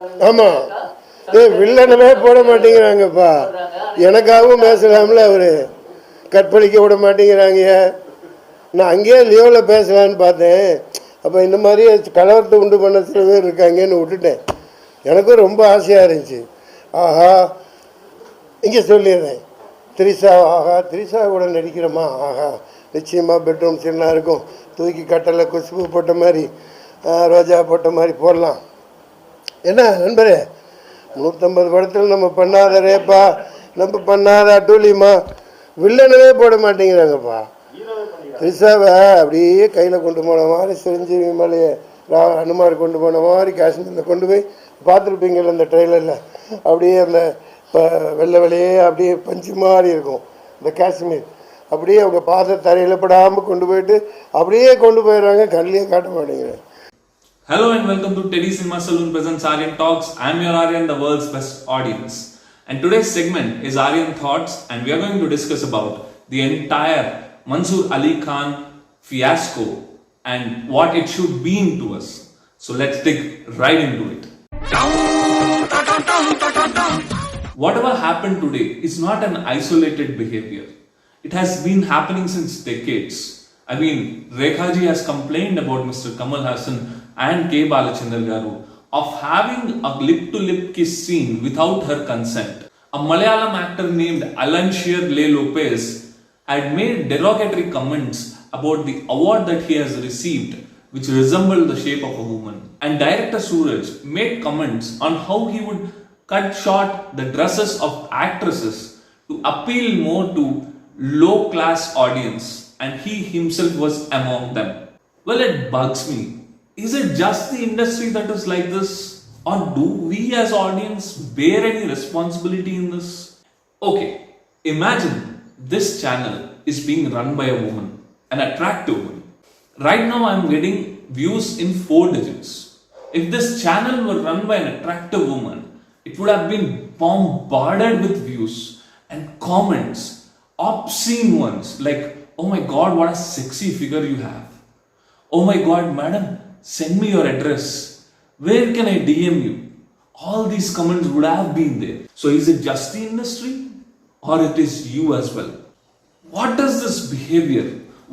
ஆமாம். வில்லனவே போட மாட்டேங்கிறாங்கப்பா. எனக்காகவும் பேசலாம்ல அவர். கற்பழிக்க விட மாட்டேங்கிறாங்க. நான் அங்கேயே லியோவில் பேசலான்னு பார்த்தேன். அப்போ இந்த மாதிரி கலவரத்தை உண்டு பண்ண சில பேர் இருக்காங்கன்னு விட்டுட்டேன். எனக்கும் ரொம்ப ஆசையாக இருந்துச்சு. ஆஹா, இங்கே சொல்லிடுறேன். திரிஷா, ஆஹா திரிஷா கூட நடிக்கிறோமா, ஆஹா நிச்சயமாக பெட்ரூம் சீனாக இருக்கும். தூக்கி கட்டலை குஷ்பு போட்ட மாதிரி, ரோஜா போட்ட மாதிரி போடலாம். என்ன நண்பரே, 150 படத்தில் நம்ம பண்ணாத ரேப்பா, நம்ம பண்ணாத அட்டூலியமா, வில்லனவே போட மாட்டேங்கிறாங்கப்பா. திரிஷாவை அப்படியே கையில் கொண்டு போன மாதிரி, சிரஞ்சீவி மலையை அனுமார் கொண்டு போன மாதிரி காஷ்மீரில் கொண்டு போய் பார்த்துருப்பீங்கள்ல அந்த ட்ரெயிலரில். அப்படியே அந்த வெள்ளை வெளியே அப்படியே பஞ்சு மாதிரி இருக்கும் இந்த காஷ்மீர். அப்படியே அவங்க பாத தரையில் படாமல் கொண்டு போயிட்டு அப்படியே கொண்டு போயிடுறாங்க, கண்ணிலே காட்ட மாட்டேங்கிறேன். Hello and welcome to tedyCINEMAsaloon presents AaryanThoughts. I am your Aryan, the world's best audience. And today's segment is AaryanThoughts, and we are going to discuss about the entire Mansoor Ali Khan fiasco and what it should mean to us. So let's dig right into it. Whatever happened today is not an isolated behavior. It has been happening since decades. I mean, Rekha ji has complained about Mr. Kamal Hassan and K. Balachandar Garu of having a lip-to-lip kiss scene without her consent. A Malayalam actor named Alanshir Le Lopez had made derogatory comments about the award that he has received, which resembled the shape of a woman. And director Suraj made comments on how he would cut short the dresses of actresses to appeal more to low-class audience, and he himself was among them. Well, it bugs me. Is it just the industry that is like this? Or do we as audience bear any responsibility in this? Okay, imagine this channel is being run by a woman, an attractive woman. Right now I am getting views in 4 digits. If this channel were run by an attractive woman, it would have been bombarded with views and comments, obscene ones like, oh my god, what a sexy figure you have. Oh my god, madam, send me your address. Where can I DM you? All these comments would have been there. So is it just the industry or it is you as well? What is this behavior?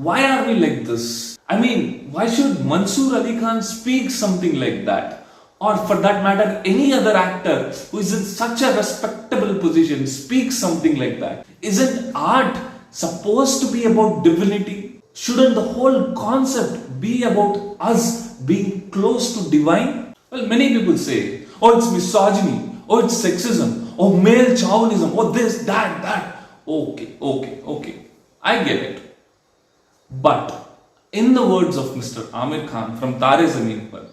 Why are we like this? I mean, why should Mansoor Ali Khan speak something like that? Or for that matter, any other actor who is in such a respectable position speak something like that? Isn't art supposed to be about divinity? Shouldn't the whole concept be about us being close to divine? Well, many people say, oh, it's misogyny, oh, it's sexism, oh, male chauvinism, oh, this, that. Okay. I get it. But in the words of Mr. Aamir Khan from Tare Zameen Par,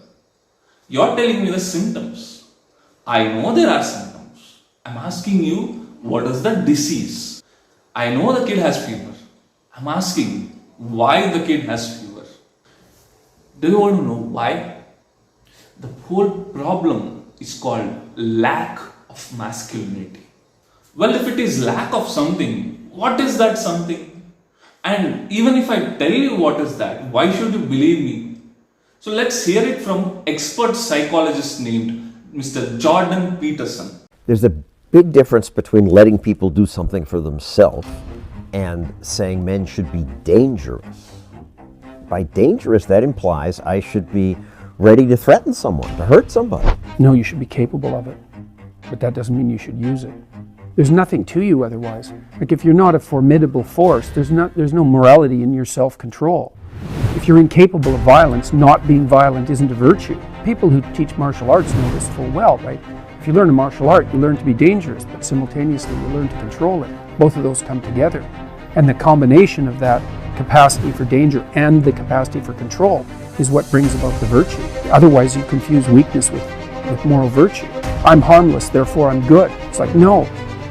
you're telling me the symptoms. I know there are symptoms. I'm asking you, what is the disease? I know the kid has fever. I'm asking why the kid has fever. Do you want to know why? The whole problem is called lack of masculinity. Well, if it is lack of something, what is that something? And even if I tell you what is that, why should you believe me? So let's hear it from expert psychologist named Mr. Jordan Peterson. There's a big difference between letting people do something for themselves and saying men should be dangerous. By dangerous, that implies I should be ready to threaten someone, to hurt somebody. No, you should be capable of it, but that doesn't mean you should use it. There's nothing to you otherwise. Like if you're not a formidable force, there's no morality in your self-control. If you're incapable of violence, not being violent isn't a virtue. People who teach martial arts know this full well, right? If you learn a martial art, you learn to be dangerous, but simultaneously you learn to control it. Both of those come together. And the combination of that capacity for danger and the capacity for control is what brings about the virtue. Otherwise you confuse weakness with moral virtue. I'm harmless, therefore I'm good. It's like, no,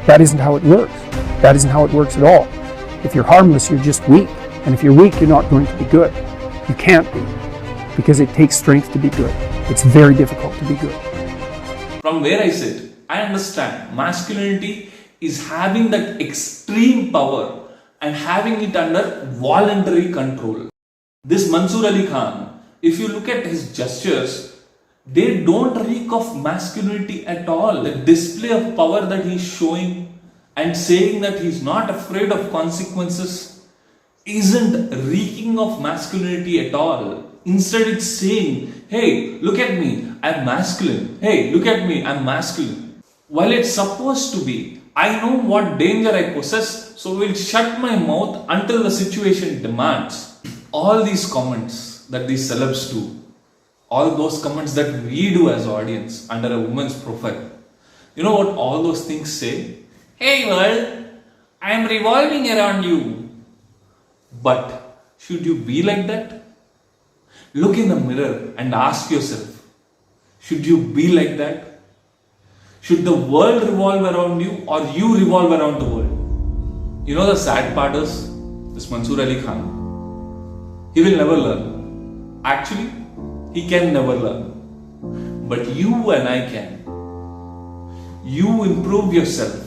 that isn't how it works. That isn't how it works at all. If you're harmless, you're just weak. And if you're weak, you're not going to be good. You can't be, because it takes strength to be good. It's very difficult to be good. From where I sit, I understand masculinity is having that extreme power and having it under voluntary control. This Mansoor Ali Khan, if you look at his gestures, They don't reek of masculinity at all. The display of power that he's showing and saying that he's not afraid of consequences isn't reeking of masculinity at all. Instead, it's saying, hey, look at me, I'm masculine. Hey, look at me, I'm masculine. While it's supposed to be, I know what danger I possess, so will shut my mouth until the situation demands. All these comments that these celebs do, all those comments that we do as audience under a woman's profile, you know what all those things say? Hey world, I am revolving around you. But should you be like that? Look in the mirror and ask yourself, should you be like that? Should the world revolve around you or you revolve around the world? You know the sad part is, this Mansoor Ali Khan, he will never learn. Actually, he can never learn. But you and I can. You improve yourself.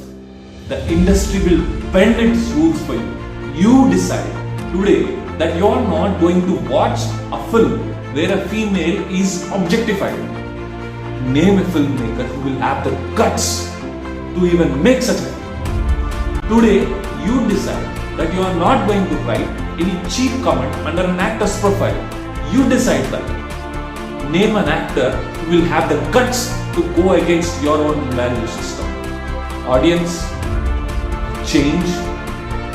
The industry will bend its rules for you. You decide today that you are not going to watch a film where a female is objectified. Name a filmmaker who will have the guts to even make such a film. Today, you decide that you are not going to write any cheap comment under an actor's profile. You decide that. Name an actor who will have the guts to go against your own value system. Audience, change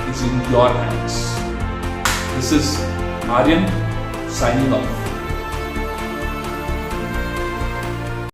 is in your hands. This is Aryan signing off.